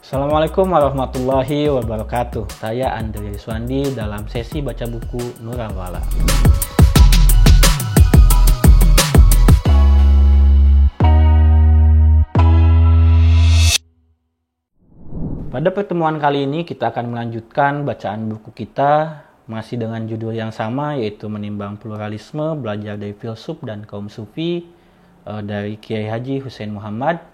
Assalamualaikum warahmatullahi wabarakatuh. Saya Andre Riswandi dalam sesi baca buku Nurul Wala. Pada pertemuan kali ini kita akan melanjutkan bacaan buku kita masih dengan judul yang sama, yaitu Menimbang Pluralisme, Belajar dari Filsuf dan Kaum Sufi dari Kiai Haji Hussein Muhammad.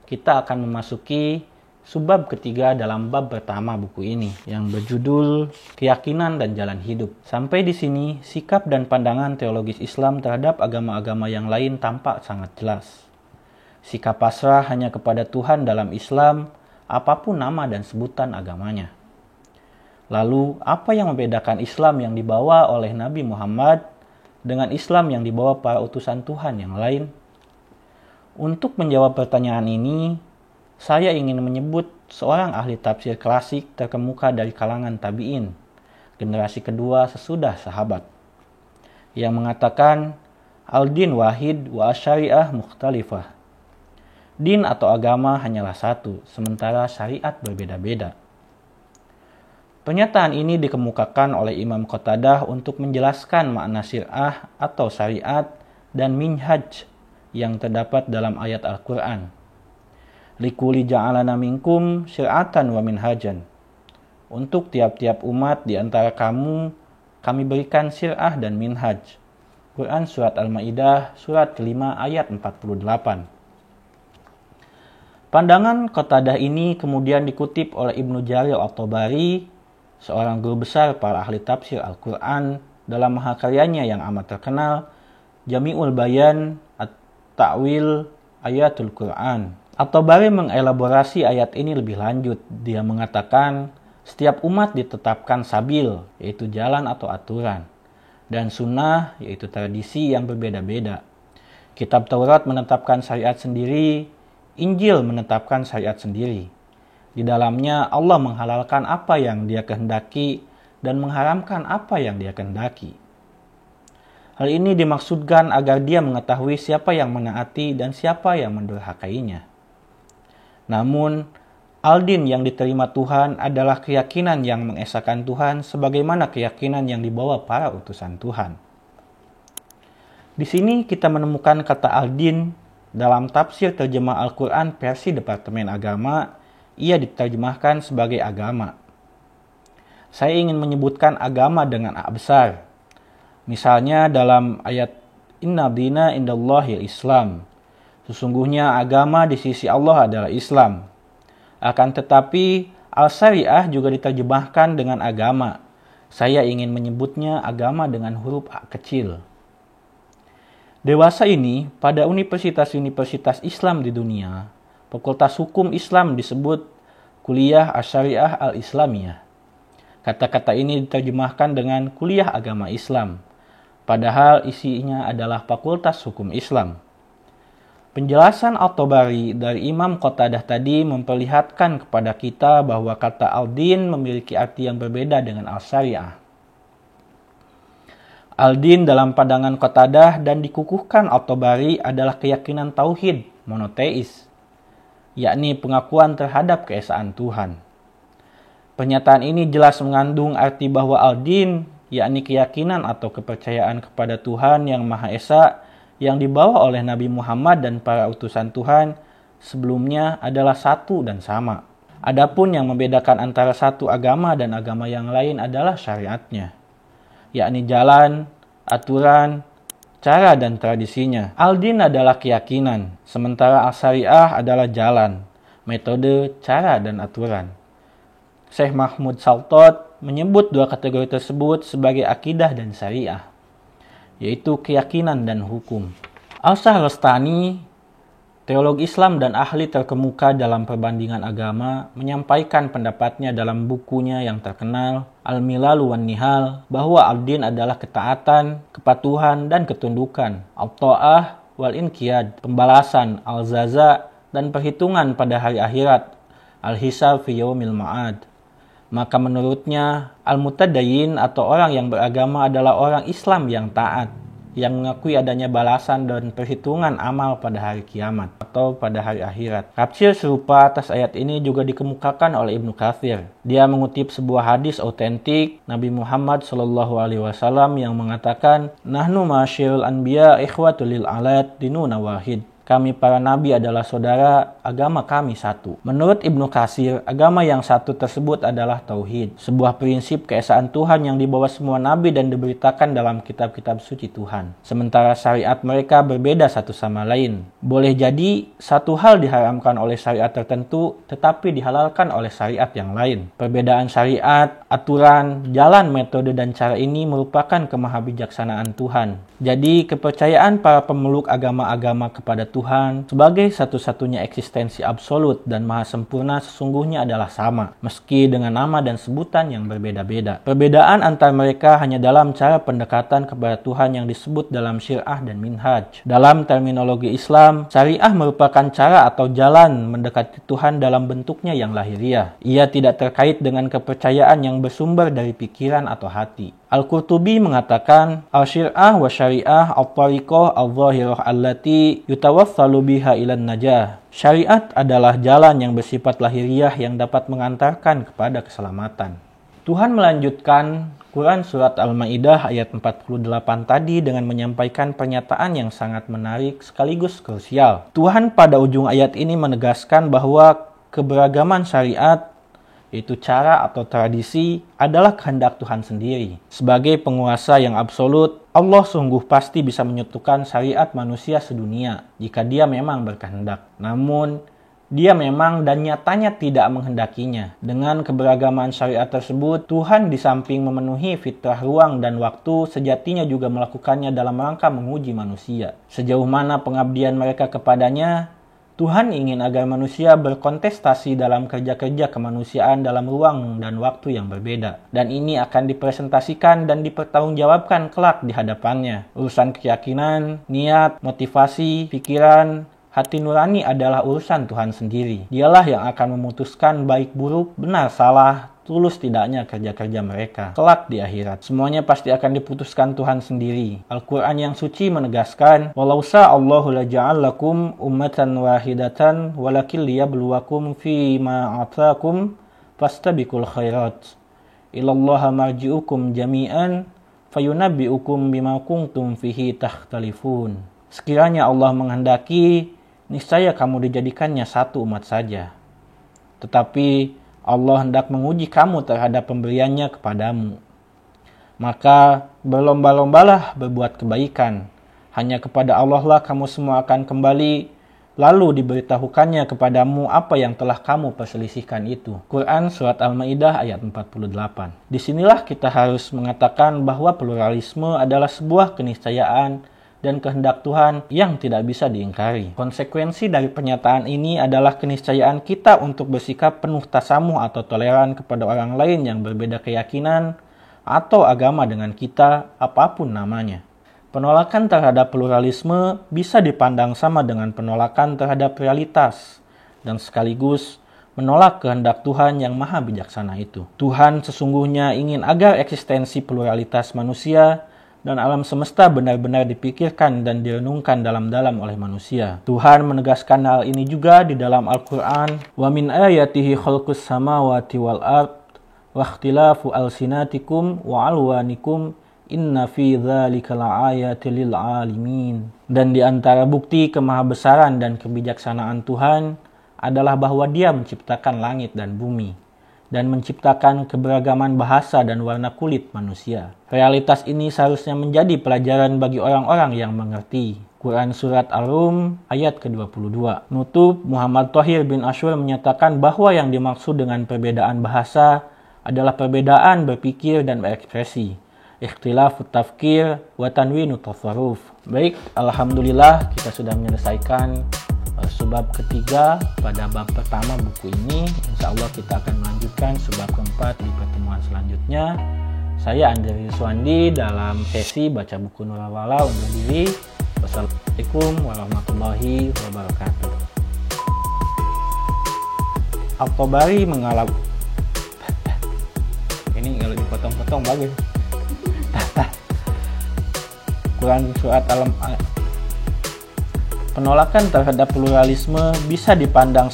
Kita akan memasuki subbab ketiga dalam bab pertama buku ini yang berjudul Keyakinan dan Jalan Hidup. Sampai di sini, sikap dan pandangan teologis Islam terhadap agama-agama yang lain tampak sangat jelas. Sikap pasrah hanya kepada Tuhan dalam Islam, apapun nama dan sebutan agamanya. Lalu, apa yang membedakan Islam yang dibawa oleh Nabi Muhammad dengan Islam yang dibawa para utusan Tuhan yang lain? Untuk menjawab pertanyaan ini, saya ingin menyebut seorang ahli tafsir klasik terkemuka dari kalangan tabi'in, generasi kedua sesudah sahabat, yang mengatakan al-din wahid wa syariah mukhtalifah. Din atau agama hanyalah satu, sementara syariat berbeda-beda. Pernyataan ini dikemukakan oleh Imam Qatadah untuk menjelaskan makna syir'ah atau syariat dan minhaj yang terdapat dalam ayat Al-Quran. Likuli ja'alana minkum syir'atan wa minhajan. Untuk tiap-tiap umat di antara kamu, kami berikan syir'ah dan minhaj. Quran Surat Al-Ma'idah, Surat kelima ayat 48. Pandangan Qatadah ini kemudian dikutip oleh Ibnu Jarir At-Tabari, seorang guru besar para ahli tafsir Al-Quran, dalam mahakaryanya yang amat terkenal, Jami'ul Bayan At-Ta'wil Ayatul Quran. At-Tabari mengelaborasi ayat ini lebih lanjut. Dia mengatakan, setiap umat ditetapkan sabil, yaitu jalan atau aturan, dan sunnah, yaitu tradisi yang berbeda-beda. Kitab Taurat menetapkan syariat sendiri, Injil menetapkan syariat sendiri. Di dalamnya Allah menghalalkan apa yang Dia kehendaki dan mengharamkan apa yang Dia kehendaki. Hal ini dimaksudkan agar dia mengetahui siapa yang menaati dan siapa yang mendurhakainya. Namun, al-din yang diterima Tuhan adalah keyakinan yang mengesahkan Tuhan sebagaimana keyakinan yang dibawa para utusan Tuhan. Di sini kita menemukan kata al-din dalam tafsir terjemah Al-Quran versi Departemen Agama. Ia diterjemahkan sebagai agama. Saya ingin menyebutkan agama dengan A besar. Misalnya dalam ayat Inna dina indallahil Islam. Sesungguhnya agama di sisi Allah adalah Islam. Akan tetapi al-syariah juga diterjemahkan dengan agama. Saya ingin menyebutnya agama dengan huruf A kecil. Dewasa ini, pada universitas-universitas Islam di dunia, Fakultas Hukum Islam disebut Kuliah Asy-Syariah Al-Islamiyah. Kata-kata ini diterjemahkan dengan Kuliah Agama Islam, padahal isinya adalah Fakultas Hukum Islam. Penjelasan At-Tabari dari Imam Qatadah tadi memperlihatkan kepada kita bahwa kata al-din memiliki arti yang berbeda dengan al-syariah. Al-din dalam pandangan Qatadah dan dikukuhkan At-Tabari adalah keyakinan tauhid monoteis, yakni pengakuan terhadap keesaan Tuhan. Pernyataan ini jelas mengandung arti bahwa al-din, yakni keyakinan atau kepercayaan kepada Tuhan yang Maha Esa yang dibawa oleh Nabi Muhammad dan para utusan Tuhan sebelumnya adalah satu dan sama. Adapun yang membedakan antara satu agama dan agama yang lain adalah syariatnya, yakni jalan, aturan, cara dan tradisinya. Al-din adalah keyakinan, sementara al-syariah adalah jalan, metode, cara dan aturan. Syekh Mahmud Saltot menyebut dua kategori tersebut sebagai akidah dan syariah, yaitu keyakinan dan hukum. Al-Shahrastani, teolog Islam dan ahli terkemuka dalam perbandingan agama, menyampaikan pendapatnya dalam bukunya yang terkenal Al-Milal wan Nihal bahwa al-din adalah ketaatan, kepatuhan dan ketundukan, al-ta'ah wal inqiyad, pembalasan, al-zaza dan perhitungan pada hari akhirat, al-hisab fi yaumil ma'ad. Maka menurutnya, al-mutadayyin atau orang yang beragama adalah orang Islam yang taat, yang mengakui adanya balasan dan perhitungan amal pada hari kiamat atau pada hari akhirat. Tafsir serupa atas ayat ini juga dikemukakan oleh Ibnu Katsir. Dia mengutip sebuah hadis otentik Nabi Muhammad SAW yang mengatakan, "Nahnu ma'asyirul anbiya ikhwatul lil alat dinuna wahid." Kami para nabi adalah saudara, agama kami satu. Menurut Ibnu Katsir, agama yang satu tersebut adalah tauhid, sebuah prinsip keesaan Tuhan yang dibawa semua nabi dan diberitakan dalam kitab-kitab suci Tuhan. Sementara syariat mereka berbeda satu sama lain. Boleh jadi satu hal diharamkan oleh syariat tertentu, tetapi dihalalkan oleh syariat yang lain. Perbedaan syariat, aturan, jalan, metode, dan cara ini merupakan kemahabijaksanaan Tuhan. Jadi kepercayaan para pemeluk agama-agama kepada Tuhan sebagai satu-satunya eksistensi absolut dan maha sempurna sesungguhnya adalah sama, meski dengan nama dan sebutan yang berbeda-beda. Perbedaan antar mereka hanya dalam cara pendekatan kepada Tuhan yang disebut dalam syir'ah dan minhaj. Dalam terminologi Islam, syariah merupakan cara atau jalan mendekati Tuhan dalam bentuknya yang lahiriah. Ia tidak terkait dengan kepercayaan yang bersumber dari pikiran atau hati. Al-Qurtubi mengatakan, al-syir'ah wa syariah al-tariqah al-zahirah allati yutawassalu biha ilan najah. Syariat adalah jalan yang bersifat lahiriah yang dapat mengantarkan kepada keselamatan. Tuhan melanjutkan Quran Surat Al-Ma'idah ayat 48 tadi dengan menyampaikan pernyataan yang sangat menarik sekaligus krusial. Tuhan pada ujung ayat ini menegaskan bahwa keberagaman syariat, yaitu cara atau tradisi, adalah kehendak Tuhan sendiri. Sebagai penguasa yang absolut, Allah sungguh pasti bisa menyatukan syariat manusia sedunia jika Dia memang berkehendak. Namun, Dia memang dan nyatanya tidak menghendakinya. Dengan keberagaman syariat tersebut, Tuhan di samping memenuhi fitrah ruang dan waktu, sejatinya juga melakukannya dalam rangka menguji manusia. Sejauh mana pengabdian mereka kepadanya, Tuhan ingin agar manusia berkontestasi dalam kerja-kerja kemanusiaan dalam ruang dan waktu yang berbeda. Dan ini akan dipresentasikan dan dipertanggungjawabkan kelak di hadapannya. Urusan keyakinan, niat, motivasi, pikiran, hati nurani adalah urusan Tuhan sendiri. Dialah yang akan memutuskan baik buruk, benar salah, tulus tidaknya kerja-kerja mereka kelak di akhirat. Semuanya pasti akan diputuskan Tuhan sendiri. Al-Quran yang suci menegaskan, walau sa'allahu laja'allakum ummatan wahidatan walakin liyabluwakum fima atakum fastabiqul khairat ilallaha marji'ukum jami'an fayunabbi'ukum bima kuntum fihi takhtalifun. Sekiranya Allah menghendaki, niscaya kamu dijadikannya satu umat saja. Tetapi Allah hendak menguji kamu terhadap pemberiannya kepadamu. Maka berlomba-lombalah berbuat kebaikan. Hanya kepada Allah lah kamu semua akan kembali. Lalu diberitahukannya kepadamu apa yang telah kamu perselisihkan itu. Quran Surat Al-Ma'idah ayat 48. Disinilah kita harus mengatakan bahwa pluralisme adalah sebuah keniscayaan dan kehendak Tuhan yang tidak bisa diingkari. Konsekuensi dari pernyataan ini adalah keniscayaan kita untuk bersikap penuh tasamuh atau toleran kepada orang lain yang berbeda keyakinan atau agama dengan kita, apapun namanya. Penolakan terhadap pluralisme bisa dipandang sama dengan penolakan terhadap realitas dan sekaligus menolak kehendak Tuhan yang maha bijaksana itu. Tuhan sesungguhnya ingin agar eksistensi pluralitas manusia dan alam semesta benar-benar dipikirkan dan direnungkan dalam-dalam oleh manusia. Tuhan menegaskan hal ini juga di dalam Al-Quran. Wa min ayatihi khalqus samawati wal ard wa ikhtilafu alsinatikum wa alwanikum inna fi dzalika laayatil lil alimin. Dan di antara bukti kemahabesaran dan kebijaksanaan Tuhan adalah bahwa Dia menciptakan langit dan bumi dan menciptakan keberagaman bahasa dan warna kulit manusia. Realitas ini seharusnya menjadi pelajaran bagi orang-orang yang mengerti. Quran Surat Ar-Rum ayat ke-22. Nutub Muhammad Thahir bin Ashur menyatakan bahwa yang dimaksud dengan perbedaan bahasa adalah perbedaan berpikir dan berekspresi. Ikhtilafut tafkir wa tanwinut tasarruf. Baik, alhamdulillah kita sudah menyelesaikan subbab ketiga pada bab pertama buku ini. Insya Allah kita akan melanjutkan subbab keempat di pertemuan selanjutnya. Saya Andri Suwandi dalam sesi baca buku Nurul Wala undur diri. Wassalamualaikum warahmatullahi wabarakatuh. At-Tabari mengalami ini kalau dipotong-potong bagus. Quran Surat Penolakan terhadap pluralisme bisa dipandang